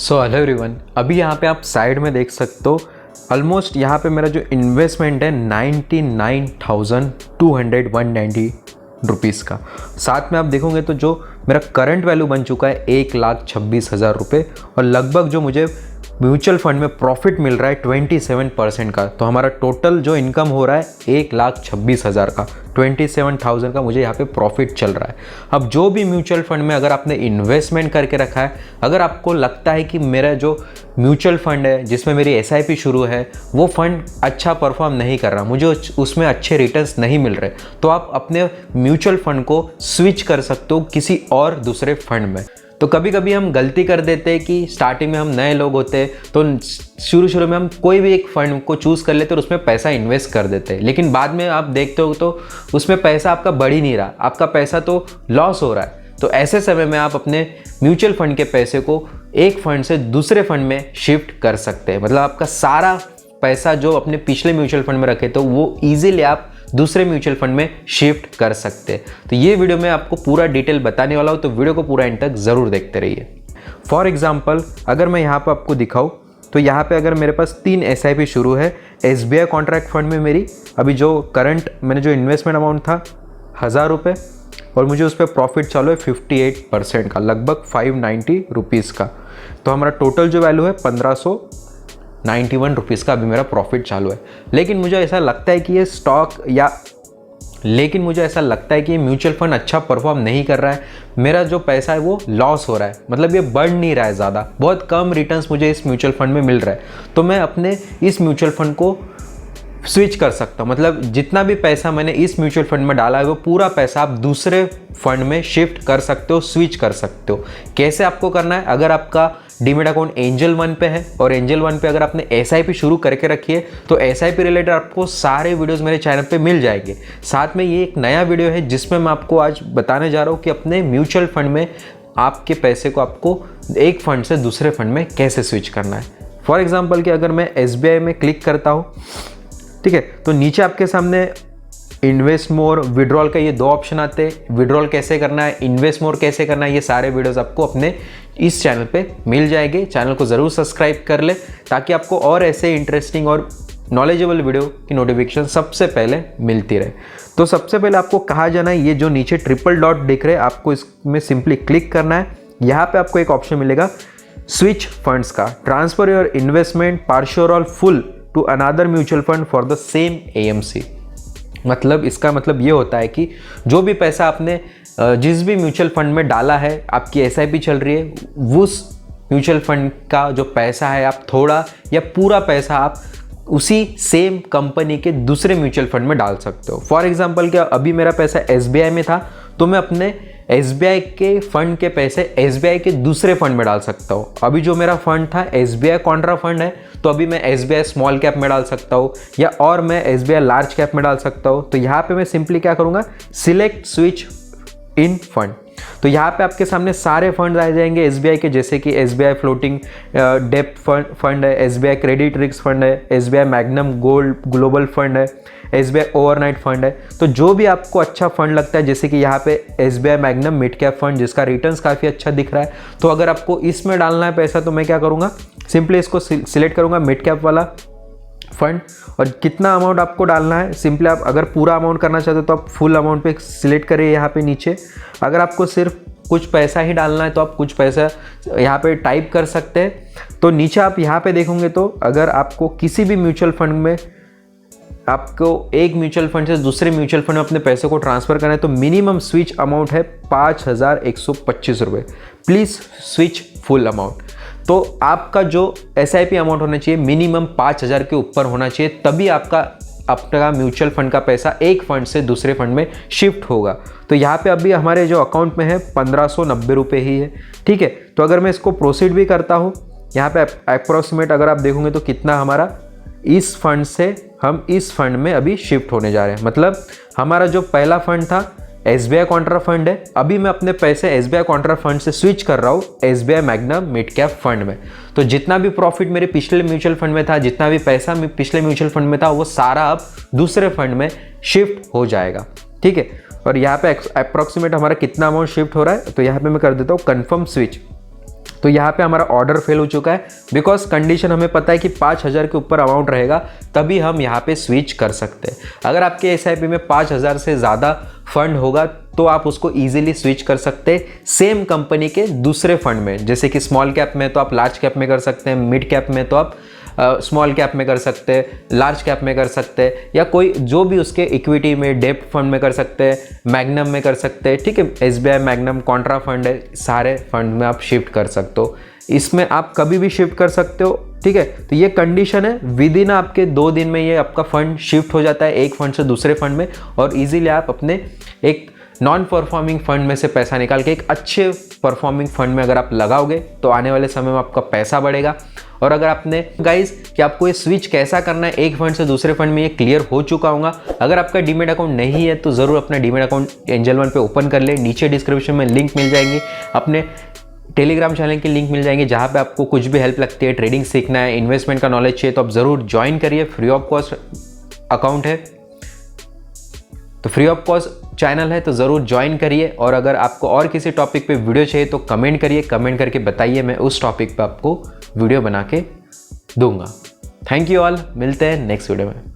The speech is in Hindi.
सो हेलो एवरीवन, अभी यहाँ पे आप साइड में देख सकते हो ऑलमोस्ट यहाँ पे मेरा जो इन्वेस्टमेंट है 99,290 रुपीज़ का। साथ में आप देखोगे तो जो मेरा करंट वैल्यू बन चुका है 1,26,000 रुपये और लगभग जो मुझे म्यूचुअल फंड में प्रॉफिट मिल रहा है 27% का। तो हमारा टोटल जो इनकम हो रहा है 1,26,000 का, 27,000 का मुझे यहाँ पे प्रॉफिट चल रहा है। अब जो भी म्यूचुअल फंड में अगर आपने इन्वेस्टमेंट करके रखा है, अगर आपको लगता है कि मेरा जो म्यूचुअल फंड है जिसमें मेरी SIP शुरू है वो फंड अच्छा परफॉर्म नहीं कर रहा, मुझे उसमें अच्छे रिटर्न्स नहीं मिल रहे, तो आप अपने म्यूचुअल फंड को स्विच कर सकते हो किसी और दूसरे फंड में। तो कभी कभी हम गलती कर देते हैं कि स्टार्टिंग में हम नए लोग होते हैं तो शुरू में हम कोई भी एक फंड को चूज़ कर लेते हैं और उसमें पैसा इन्वेस्ट कर देते हैं, लेकिन बाद में आप देखते हो तो उसमें पैसा आपका बढ़ ही नहीं रहा, आपका पैसा तो लॉस हो रहा है। तो ऐसे समय में आप अपने म्यूचुअल फंड के पैसे को एक फंड से दूसरे फंड में शिफ्ट कर सकते हैं। मतलब आपका सारा पैसा जो अपने पिछले म्यूचुअल फंड में रखे तो वो ईजिली आप दूसरे म्यूचुअल फंड में शिफ्ट कर सकते हैं। तो ये वीडियो में आपको पूरा डिटेल बताने वाला हूँ, तो वीडियो को पूरा एंड तक ज़रूर देखते रहिए। फॉर एग्जांपल अगर मैं यहाँ पर आपको दिखाऊँ तो यहाँ पे अगर मेरे पास 3 SIP शुरू है। SBI कॉन्ट्रैक्ट फंड में मेरी अभी जो करंट मैंने जो इन्वेस्टमेंट अमाउंट था 1,000 रुपये और मुझे उस पर प्रॉफिट चालू है 58% का, लगभग 590 रुपीज़ का। तो हमारा टोटल जो वैल्यू है 1,591 रुपीज़ का अभी मेरा प्रॉफिट चालू है। लेकिन मुझे ऐसा लगता है कि ये म्यूचुअल फंड अच्छा परफॉर्म नहीं कर रहा है, मेरा जो पैसा है वो लॉस हो रहा है, मतलब ये बढ़ नहीं रहा है ज़्यादा, बहुत कम रिटर्न्स मुझे इस म्यूचुअल फंड में मिल रहा है। तो मैं अपने इस म्यूचुअल फंड को स्विच कर सकता हूँ, मतलब जितना भी पैसा मैंने इस म्यूचुअल फंड में डाला है वो पूरा पैसा आप दूसरे फंड में शिफ्ट कर सकते हो, स्विच कर सकते हो। कैसे आपको करना है, अगर आपका डीमेट अकाउंट एंजल वन पे है और एंजल वन पे अगर आपने SIP शुरू करके रखी है तो SIP रिलेटेड आपको सारे वीडियोस मेरे चैनल पे मिल जाएंगे। साथ में ये एक नया वीडियो है जिसमें मैं आपको आज बताने जा रहा हूँ कि अपने म्यूचुअल फंड में आपके पैसे को आपको एक फंड से दूसरे फंड में कैसे स्विच करना है। फॉर एग्जाम्पल कि अगर मैं SBI में क्लिक करता हूँ, ठीक है, तो नीचे आपके सामने इन्वेस्ट मोर, विड्रॉल का ये 2 ऑप्शन आते हैं। विड्रॉल कैसे करना है, इन्वेस्ट मोर कैसे करना है, ये सारे वीडियोस आपको अपने इस चैनल पे मिल जाएंगे। चैनल को ज़रूर सब्सक्राइब कर ले ताकि आपको और ऐसे इंटरेस्टिंग और नॉलेजेबल वीडियो की नोटिफिकेशन सबसे पहले मिलती रहे। तो सबसे पहले आपको कहाँ जाना है, ये जो नीचे ट्रिपल डॉट दिख रहे हैं आपको इसमें सिंपली क्लिक करना है। यहाँ पे आपको एक ऑप्शन मिलेगा स्विच फंड्स का, ट्रांसफर योर इन्वेस्टमेंट पार्शियल और full to another mutual fund for the same AMC। मतलब इसका मतलब ये होता है कि जो भी पैसा आपने जिस भी म्यूचुअल फंड में डाला है, आपकी SIP चल रही है, उस म्यूचुअल फंड का जो पैसा है आप थोड़ा या पूरा पैसा आप उसी सेम कंपनी के दूसरे म्यूचुअल फंड में डाल सकते हो। फॉर एग्जांपल क्या अभी मेरा पैसा SBI में था तो मैं अपने SBI के फंड के पैसे SBI के दूसरे फंड में डाल सकता हूँ। अभी जो मेरा फंड था SBI कॉन्ट्रा फंड है तो अभी मैं SBI स्मॉल कैप में डाल सकता हूँ या और मैं SBI लार्ज कैप में डाल सकता हूँ। तो यहाँ पे मैं सिंपली क्या करूँगा, सिलेक्ट स्विच इन फंड। तो यहाँ पे आपके सामने सारे फंड आ जाएंगे SBI के, जैसे कि SBI फ्लोटिंग डेप्थ फंड है, SBI क्रेडिट रिस्क फंड है, SBI magnum gold global fund है, SBI ओवरनाइट फंड है। तो जो भी आपको अच्छा फंड लगता है, जैसे कि यहाँ पे SBI magnum mid cap fund जिसका रिटर्न्स काफ़ी अच्छा दिख रहा है, तो अगर आपको इसमें डालना है पैसा तो मैं क्या करूँगा, सिंपली इसको सिलेक्ट करूँगा मिड कैप वाला फंड। और कितना अमाउंट आपको डालना है, सिंपली आप अगर पूरा अमाउंट करना चाहते हो तो आप फुल अमाउंट पे सिलेक्ट करिए यहाँ पे नीचे। अगर आपको सिर्फ कुछ पैसा ही डालना है तो आप कुछ पैसा यहाँ पे टाइप कर सकते हैं। तो नीचे आप यहाँ पे देखोगे तो अगर आपको किसी भी म्यूचुअल फंड में आपको एक म्यूचुअल फंड से दूसरे म्यूचुअल फंड में अपने पैसे को ट्रांसफ़र करना है तो मिनिमम स्विच अमाउंट है 5,125 रुपये। Please switch full amount. तो आपका जो SIP अमाउंट होना चाहिए मिनिमम 5,000 के ऊपर होना चाहिए, तभी आपका म्यूचुअल फंड का पैसा एक फंड से दूसरे फंड में शिफ्ट होगा। तो यहाँ पे अभी हमारे जो अकाउंट में है 1,590 रुपये ही है, ठीक है। तो अगर मैं इसको प्रोसीड भी करता हूँ, यहाँ पे अप्रॉक्सीमेट अगर आप देखोगे तो कितना हमारा इस फंड से हम इस फंड में अभी शिफ्ट होने जा रहे हैं। मतलब हमारा जो पहला फंड था SBI कॉन्ट्रा फंड है, अभी मैं अपने पैसे SBI कॉन्ट्रा फंड से स्विच कर रहा हूँ SBI magnum mid cap fund में। तो जितना भी प्रॉफिट मेरे पिछले म्यूचुअल फंड में था, जितना भी पैसा पिछले म्यूचुअल फंड में था, वो सारा अब दूसरे फंड में शिफ्ट हो जाएगा, ठीक है। और यहाँ पे अप्रॉक्सीमेट हमारा कितना अमाउंट शिफ्ट हो रहा है, तो यहाँ पे मैं कर देता हूँ कन्फर्म स्विच। तो यहाँ पे हमारा ऑर्डर फेल हो चुका है, बिकॉज कंडीशन हमें पता है कि 5,000 के ऊपर अमाउंट रहेगा तभी हम यहाँ पे स्विच कर सकते हैं। अगर आपके SIP में 5,000 से ज़्यादा फंड होगा तो आप उसको ईजिली स्विच कर सकते हैं सेम कंपनी के दूसरे फंड में। जैसे कि स्मॉल कैप में तो आप लार्ज कैप में कर सकते हैं, मिड कैप में तो आप स्मॉल कैप में कर सकते हैं, लार्ज कैप में कर सकते हैं, या कोई जो भी उसके इक्विटी में डेप्ट फंड में कर सकते हैं, मैग्नम में कर सकते हैं। ठीक है, SBI मैग्नम कॉन्ट्रा फंड है, सारे फंड में आप शिफ्ट कर सकते हो, इसमें आप कभी भी शिफ्ट कर सकते हो। ठीक है, तो ये कंडीशन है, विद इन आपके 2 दिन में ये आपका फंड शिफ्ट हो जाता है एक फंड से दूसरे फंड में, और इजीली आप अपने एक नॉन परफॉर्मिंग फंड में से पैसा निकाल के एक अच्छे परफॉर्मिंग फंड में अगर आप लगाओगे तो आने वाले समय में आपका पैसा बढ़ेगा। और अगर आपने गाइस कि आपको ये स्विच कैसा करना है एक फंड से दूसरे फंड में, ये क्लियर हो चुका होगा। अगर आपका डीमेट अकाउंट नहीं है तो ज़रूर अपना डीमेट अकाउंट एंजल वन पे ओपन कर ले। नीचे डिस्क्रिप्शन में लिंक मिल जाएंगी, अपने टेलीग्राम चैनल की लिंक मिल जाएंगे, जहाँ पे आपको कुछ भी हेल्प लगती है, ट्रेडिंग सीखना है, इन्वेस्टमेंट का नॉलेज चाहिए तो आप ज़रूर ज्वाइन करिए। फ्री ऑफ कॉस्ट अकाउंट है, तो फ्री ऑफ कॉस्ट चैनल है, तो ज़रूर ज्वाइन करिए। और अगर आपको और किसी टॉपिक पे वीडियो चाहिए तो कमेंट करिए, कमेंट करके बताइए, मैं उस टॉपिक पे आपको वीडियो बना के दूंगा। थैंक यू ऑल, मिलते हैं नेक्स्ट वीडियो में।